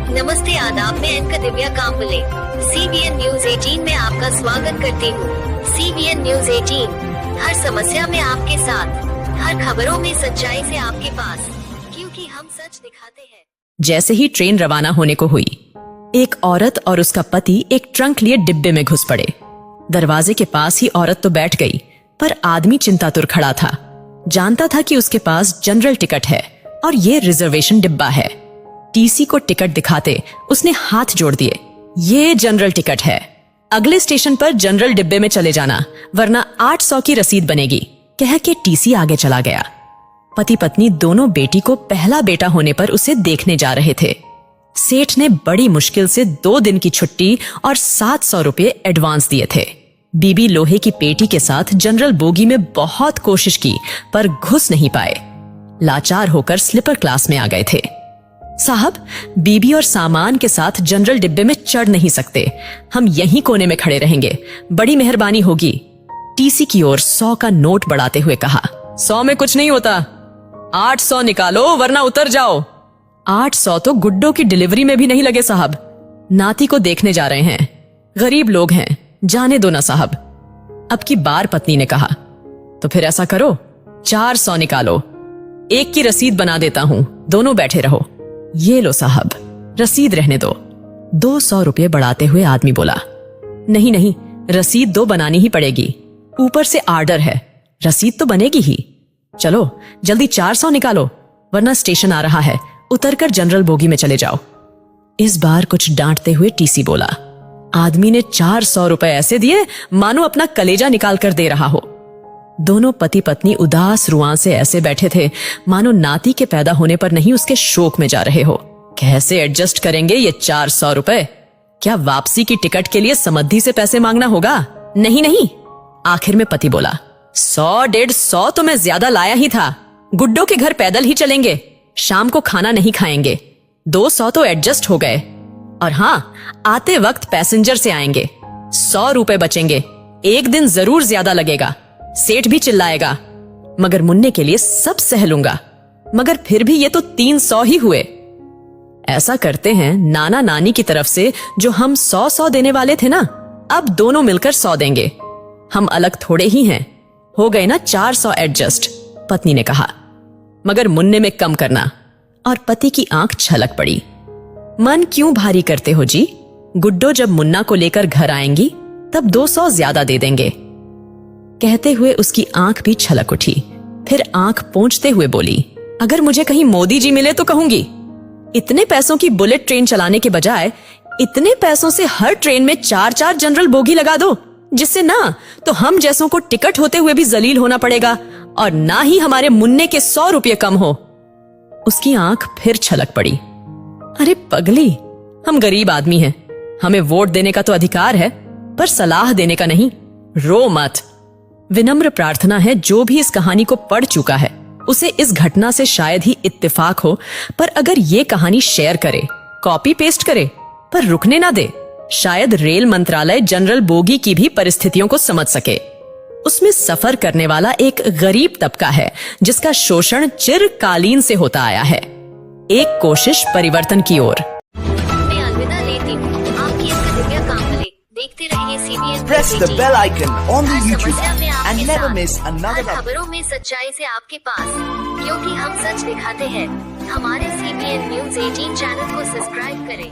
नमस्ते आदाब, मैं anchor Divya Kamble CBN news 18 में आपका स्वागत करती हूँ। CBN न्यूज 18 हर समस्या में आपके साथ, हर खबरों में सच्चाई से आपके पास, क्योंकि हम सच दिखाते हैं। जैसे ही ट्रेन रवाना होने को हुई, एक औरत और उसका पति एक ट्रंक लिए डिब्बे में घुस पड़े। दरवाजे के पास ही औरत तो बैठ गई, पर आदमी चिंतातुर खड़ा था। जानता था कि उसके पास जनरल टिकट है और ये रिजर्वेशन डिब्बा है। टीसी को टिकट दिखाते उसने हाथ जोड़ दिए। ये जनरल टिकट है, अगले स्टेशन पर जनरल डिब्बे में चले जाना, वरना 800 की रसीद बनेगी, कह के टीसी आगे चला गया। पति पत्नी दोनों बेटी को पहला बेटा होने पर उसे देखने जा रहे थे। सेठ ने बड़ी मुश्किल से 2 दिन की छुट्टी और 700 रुपये एडवांस दिए थे। बीबी लोहे की पेटी के साथ जनरल बोगी में बहुत कोशिश की, पर घुस नहीं पाए। लाचार होकर स्लीपर क्लास में आ गए थे। साहब, बीबी और सामान के साथ जनरल डिब्बे में चढ़ नहीं सकते, हम यहीं कोने में खड़े रहेंगे, बड़ी मेहरबानी होगी। टीसी की ओर 100 का नोट बढ़ाते हुए कहा। 100 में कुछ नहीं होता, 800 निकालो वरना उतर जाओ। 800 तो गुड्डो की डिलीवरी में भी नहीं लगे साहब, नाती को देखने जा रहे हैं, गरीब लोग हैं, जाने दो ना साहब। अब की बार पत्नी ने कहा, तो फिर ऐसा करो 400 निकालो, एक की रसीद बना देता हूं, दोनों बैठे रहो। ये लो साहब, रसीद रहने दो। 200 रुपये बढ़ाते हुए आदमी बोला, नहीं नहीं, रसीद 2 बनानी ही पड़ेगी, ऊपर से आर्डर है, रसीद तो बनेगी ही। चलो जल्दी 400 निकालो, वरना स्टेशन आ रहा है, उतरकर जनरल बोगी में चले जाओ। इस बार कुछ डांटते हुए टीसी बोला। आदमी ने 400 रुपए ऐसे दिए मानो अपना कलेजा निकाल कर दे रहा हो। दोनों पति पत्नी उदास रुआं से ऐसे बैठे थे मानो नाती के पैदा होने पर नहीं उसके शोक में जा रहे हो। कैसे एडजस्ट करेंगे ये 400 रुपए? क्या वापसी की टिकट के लिए समद्धि से पैसे मांगना होगा? नहीं नहीं। आखिर में पति बोला, 100-150 तो मैं ज्यादा लाया ही था, गुड्डो के घर पैदल ही चलेंगे, शाम को खाना नहीं खाएंगे, 200 तो एडजस्ट हो गए, और हाँ, आते वक्त पैसेंजर से आएंगे, 100 रुपए बचेंगे, एक दिन जरूर ज्यादा लगेगा, सेठ भी चिल्लाएगा, मगर मुन्ने के लिए सब सह लूंगा, मगर फिर भी ये तो 300 ही हुए। ऐसा करते हैं, नाना नानी की तरफ से जो हम 100 देने वाले थे ना, अब दोनों मिलकर 100 देंगे, हम अलग थोड़े ही हैं, हो गए ना 400 एडजस्ट, पत्नी ने कहा, मगर मुन्ने में कम करना। और पति की आंख छलक पड़ी। मन क्यों भारी करते हो जी, गुड्डो जब मुन्ना को लेकर घर आएंगी तब 200 ज्यादा दे देंगे। कहते हुए उसकी आंख भी छलक उठी, फिर आंख पोंछते हुए बोली, अगर मुझे कहीं मोदी जी मिले तो कहूंगी, इतने पैसों की बुलेट ट्रेन चलाने के बजाय इतने पैसों से हर ट्रेन में 4-4 जनरल बोगी लगा दो, जिससे ना तो हम जैसों को टिकट होते हुए भी जलील होना पड़ेगा और ना ही हमारे मुन्ने के 100 रुपये कम हो। उसकी आंख फिर छलक पड़ी। अरे पगली, हम गरीब आदमी हैं, हमें वोट देने का तो अधिकार है, पर सलाह देने का नहीं। रो मत। विनम्र प्रार्थना है, जो भी इस कहानी को पढ़ चुका है उसे इस घटना से शायद ही इत्तेफाक हो, पर अगर ये कहानी शेयर करे, कॉपी पेस्ट करे, पर रुकने ना दे, शायद रेल मंत्रालय जनरल बोगी की भी परिस्थितियों को समझ सके। उसमें सफर करने वाला एक गरीब तबका है जिसका शोषण चिरकालीन से होता आया है। एक कोशिश परिवर्तन की ओर। मैं अलविदा लेती हूँ, आपकी एंकर दिव्या काम्बले। देखते रहिए CBN Press the bell icon on the her YouTube समस्या में app आपके and never साथ, miss another हर खबरों में सच्चाई से आपके पास, क्योंकि हम सच दिखाते हैं। हमारे CBN न्यूज 18 चैनल को सब्सक्राइब करें।